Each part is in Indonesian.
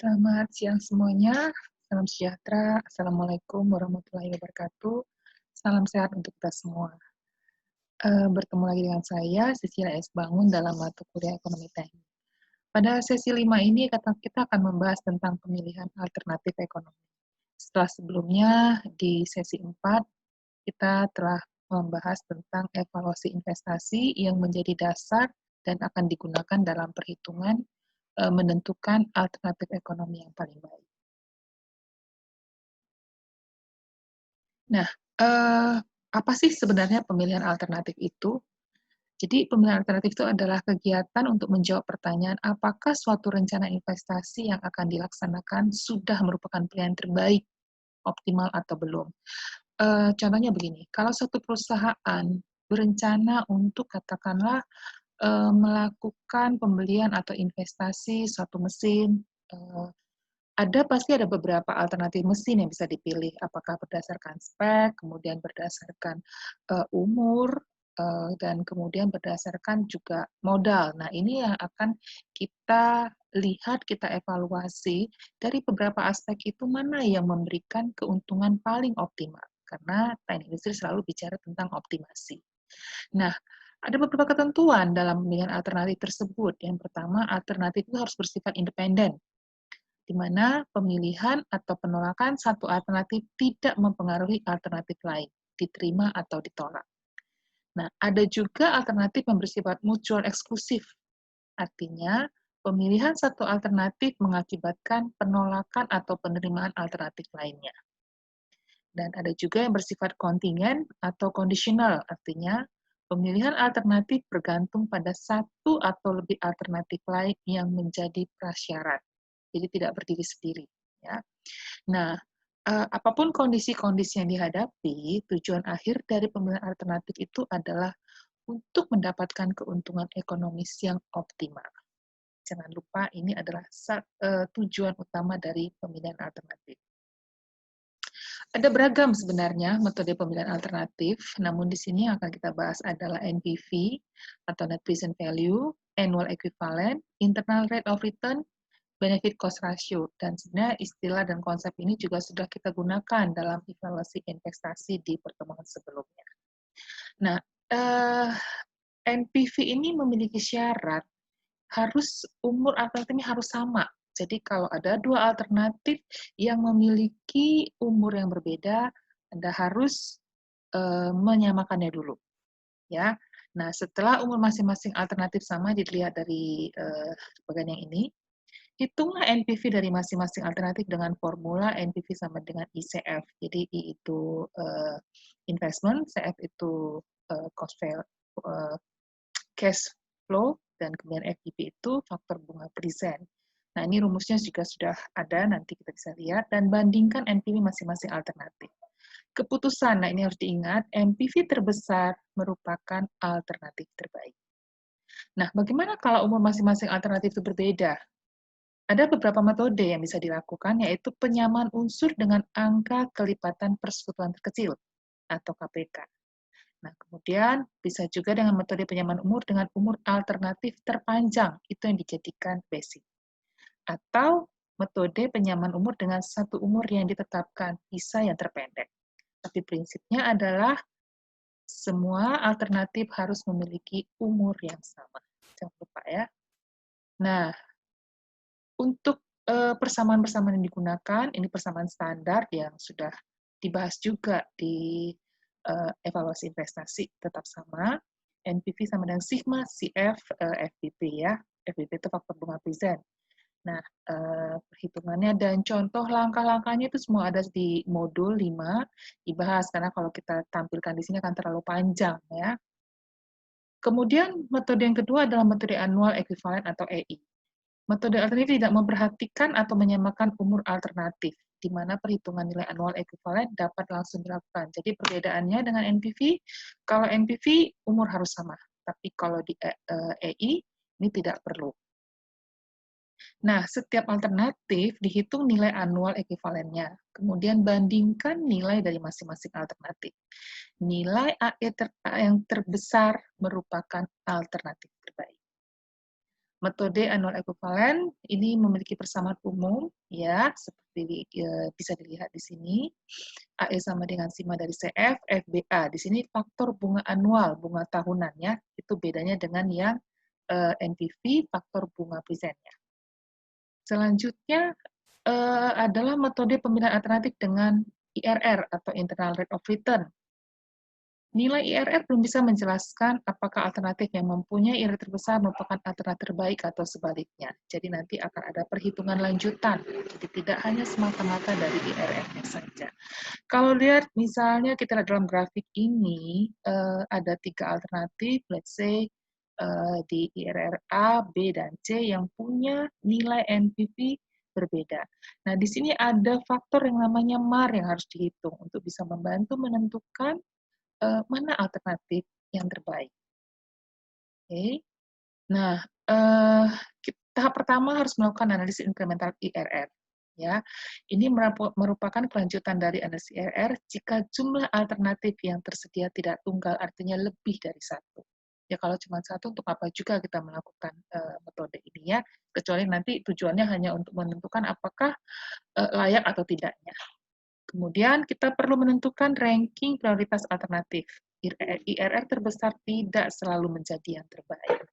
Selamat siang semuanya, salam sejahtera, Assalamualaikum warahmatullahi wabarakatuh, salam sehat untuk kita semua. Bertemu lagi dengan saya, Cecilia S. Bangun dalam mata kuliah Ekonomi Teknik. Pada sesi 5 ini, kita akan membahas tentang pemilihan alternatif ekonomi. Setelah sebelumnya, di sesi 4, kita telah membahas tentang evaluasi investasi yang menjadi dasar dan akan digunakan dalam perhitungan menentukan alternatif ekonomi yang paling baik. Nah, apa sih sebenarnya pemilihan alternatif itu? Jadi, pemilihan alternatif itu adalah kegiatan untuk menjawab pertanyaan apakah suatu rencana investasi yang akan dilaksanakan sudah merupakan pilihan terbaik, optimal atau belum. Contohnya begini, kalau suatu perusahaan berencana untuk katakanlah melakukan pembelian atau investasi suatu mesin, pasti ada beberapa alternatif mesin yang bisa dipilih, apakah berdasarkan spek, kemudian berdasarkan, umur, dan kemudian berdasarkan juga modal. Nah, ini yang akan kita lihat, kita evaluasi dari beberapa aspek itu mana yang memberikan keuntungan paling optimal, karena teknik industri selalu bicara tentang optimasi. Nah, ada beberapa ketentuan dalam pemilihan alternatif tersebut. Yang pertama, alternatif itu harus bersifat independen, di mana pemilihan atau penolakan satu alternatif tidak mempengaruhi alternatif lain, diterima atau ditolak. Nah, ada juga alternatif yang bersifat mutual eksklusif, artinya pemilihan satu alternatif mengakibatkan penolakan atau penerimaan alternatif lainnya. Dan ada juga yang bersifat kontingen atau kondisional, artinya pemilihan alternatif bergantung pada satu atau lebih alternatif lain yang menjadi prasyarat. Jadi tidak berdiri sendiri. Ya. Nah, apapun kondisi-kondisi yang dihadapi, tujuan akhir dari pemilihan alternatif itu adalah untuk mendapatkan keuntungan ekonomis yang optimal. Jangan lupa ini adalah tujuan utama dari pemilihan alternatif. Ada beragam sebenarnya metode pemilihan alternatif, namun di sini yang akan kita bahas adalah NPV atau Net Present Value, Annual Equivalent, Internal Rate of Return, Benefit Cost Ratio, dan sebenarnya istilah dan konsep ini juga sudah kita gunakan dalam evaluasi investasi di pertemuan sebelumnya. Nah, NPV ini memiliki syarat umur alternatifnya harus sama. Jadi kalau ada dua alternatif yang memiliki umur yang berbeda, Anda harus menyamakannya dulu, ya. Nah, setelah umur masing-masing alternatif sama dilihat dari bagian yang ini, hitunglah NPV dari masing-masing alternatif dengan formula NPV sama dengan ICF. Jadi I itu investment, CF itu cost value, cash flow, dan kemudian FIP itu faktor bunga present. Nah, ini rumusnya juga sudah ada, nanti kita bisa lihat, dan bandingkan NPV masing-masing alternatif. Keputusan, nah ini harus diingat, NPV terbesar merupakan alternatif terbaik. Nah, bagaimana kalau umur masing-masing alternatif itu berbeda? Ada beberapa metode yang bisa dilakukan, yaitu penyamaan unsur dengan angka kelipatan persekutuan terkecil, atau KPK. Nah, kemudian bisa juga dengan metode penyamaan umur dengan umur alternatif terpanjang, itu yang dijadikan basic. Atau metode penyamaan umur dengan satu umur yang ditetapkan, bisa yang terpendek. Tapi prinsipnya adalah semua alternatif harus memiliki umur yang sama. Jangan lupa ya. Nah, untuk persamaan-persamaan yang digunakan, ini persamaan standar yang sudah dibahas juga di evaluasi investasi, tetap sama. NPV sama dengan sigma CF FBP ya. FBP itu faktor bunga present. Nah, perhitungannya dan contoh langkah-langkahnya itu semua ada di modul 5, dibahas karena kalau kita tampilkan di sini akan terlalu panjang ya. Kemudian metode yang kedua adalah metode annual equivalent atau EI. Metode alternatif tidak memperhatikan atau menyamakan umur alternatif, di mana perhitungan nilai anual ekuivalen dapat langsung dilakukan. Jadi perbedaannya dengan NPV, kalau NPV umur harus sama, tapi kalau di EI ini tidak perlu. Nah, setiap alternatif dihitung nilai anual ekuivalennya, kemudian bandingkan nilai dari masing-masing alternatif. Nilai AE yang terbesar merupakan alternatif terbaik. Metode annual equivalent ini memiliki persamaan umum, ya, seperti bisa dilihat di sini. AE sama dengan sigma dari CF, FBA. Di sini faktor bunga anual, bunga tahunan, ya. Itu bedanya dengan yang NPV, faktor bunga presentnya. Selanjutnya adalah metode pemilihan alternatif dengan IRR atau Internal Rate of Return. Nilai IRR belum bisa menjelaskan apakah alternatif yang mempunyai IRR terbesar merupakan alternatif terbaik atau sebaliknya. Jadi nanti akan ada perhitungan lanjutan. Jadi tidak hanya semata-mata dari IRR-nya saja. Kalau lihat misalnya kita lihat dalam grafik ini ada 3 alternatif, let's say di IRR A, B, dan C yang punya nilai NPV berbeda. Nah, di sini ada faktor yang namanya MAR yang harus dihitung untuk bisa membantu menentukan mana alternatif yang terbaik. Oke. Nah, tahap pertama harus melakukan analisis incremental IRR. Ya, ini merupakan kelanjutan dari analisis IRR jika jumlah alternatif yang tersedia tidak tunggal, artinya lebih dari satu. Ya, kalau cuma satu, untuk apa juga kita melakukan metode ini, ya, kecuali nanti tujuannya hanya untuk menentukan apakah layak atau tidaknya. Kemudian kita perlu menentukan ranking prioritas alternatif. IRR terbesar tidak selalu menjadi yang terbaik.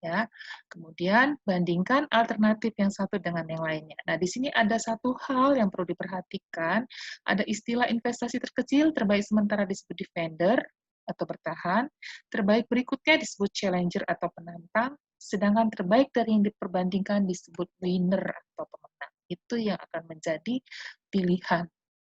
Ya. Kemudian bandingkan alternatif yang satu dengan yang lainnya. Nah, di sini ada satu hal yang perlu diperhatikan, ada istilah investasi terkecil, terbaik sementara disebut defender atau bertahan, terbaik berikutnya disebut challenger atau penantang, sedangkan terbaik dari yang diperbandingkan disebut winner atau pemenang. Itu yang akan menjadi pilihan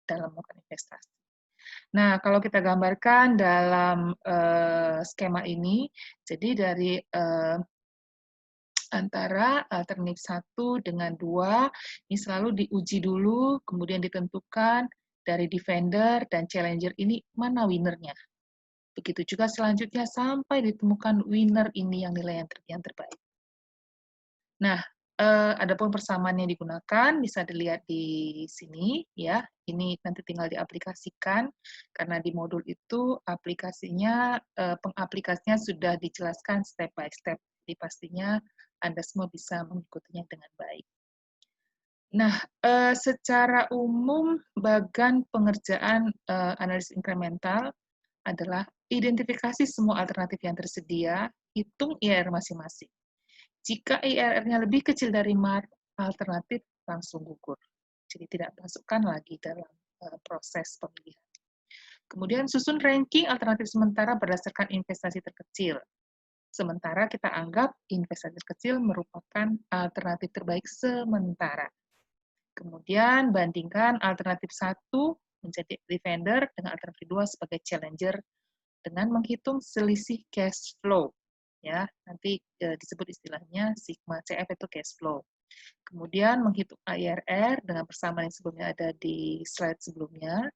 dalam melakukan investasi. Nah, kalau kita gambarkan dalam skema ini, jadi dari antara alternatif 1 dengan 2, ini selalu diuji dulu, kemudian ditentukan dari defender dan challenger ini mana winner-nya. Begitu juga selanjutnya sampai ditemukan winner ini yang nilai yang terbaik. Nah, adapun persamaan yang digunakan bisa dilihat di sini, ya. Ini nanti tinggal diaplikasikan karena di modul itu aplikasinya pengaplikasinya sudah dijelaskan step by step. Jadi pastinya Anda semua bisa mengikutinya dengan baik. Nah, secara umum bagan pengerjaan analisis incremental adalah identifikasi semua alternatif yang tersedia, hitung IRR masing-masing. Jika IRR-nya lebih kecil dari MAR, alternatif langsung gugur. Jadi tidak masukkan lagi dalam proses pemilihan. Kemudian susun ranking alternatif sementara berdasarkan investasi terkecil. Sementara kita anggap investasi terkecil merupakan alternatif terbaik sementara. Kemudian bandingkan alternatif 1 menjadi defender dengan alternatif 2 sebagai challenger dengan menghitung selisih cash flow. Ya, nanti disebut istilahnya sigma CF itu cash flow. Kemudian menghitung IRR dengan persamaan yang sebelumnya ada di slide sebelumnya.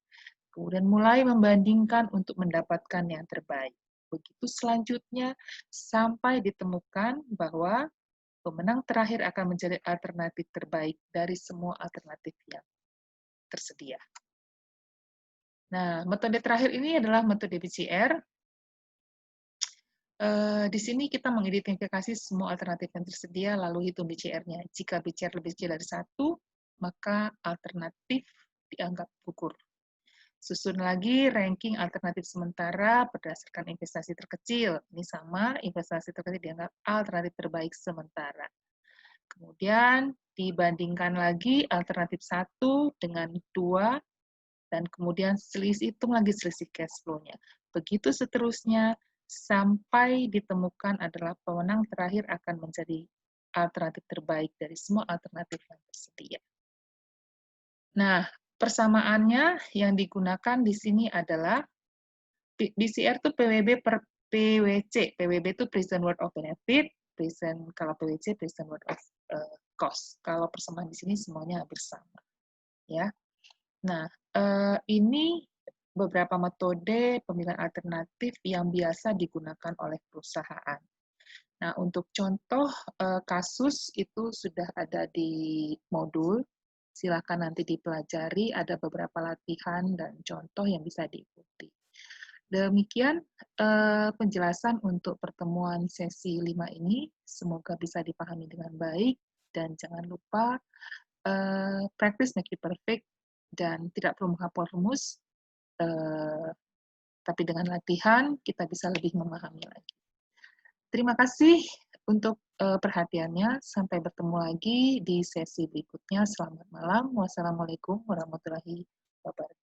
Kemudian mulai membandingkan untuk mendapatkan yang terbaik. Begitu selanjutnya sampai ditemukan bahwa pemenang terakhir akan menjadi alternatif terbaik dari semua alternatif yang tersedia. Nah, metode terakhir ini adalah metode BCR. Di sini kita mengidentifikasi semua alternatif yang tersedia, lalu hitung BCR-nya. Jika BCR lebih kecil dari 1, maka alternatif dianggap gugur. Susun lagi ranking alternatif sementara berdasarkan investasi terkecil. Ini sama, investasi terkecil dianggap alternatif terbaik sementara. Kemudian dibandingkan lagi alternatif 1 dengan 2, dan kemudian hitung lagi selisih cash flow-nya. Begitu seterusnya, sampai ditemukan adalah pemenang terakhir akan menjadi alternatif terbaik dari semua alternatif yang tersedia. Nah, persamaannya yang digunakan di sini adalah BCR itu PWB per PWC. PWB itu present worth of benefit, kalau PWC present worth of cost. Kalau persamaan di sini semuanya hampir sama. Ya. Nah, ini beberapa metode pemilihan alternatif yang biasa digunakan oleh perusahaan. Nah, untuk contoh kasus itu sudah ada di modul. Silakan nanti dipelajari, ada beberapa latihan dan contoh yang bisa diikuti. Demikian penjelasan untuk pertemuan sesi 5 ini. Semoga bisa dipahami dengan baik dan jangan lupa practice make it perfect dan tidak perlu menghafal rumus, tapi dengan latihan kita bisa lebih memahami lagi. Terima kasih untuk perhatiannya. Sampai bertemu lagi di sesi berikutnya. Selamat malam. Wassalamualaikum warahmatullahi wabarakatuh.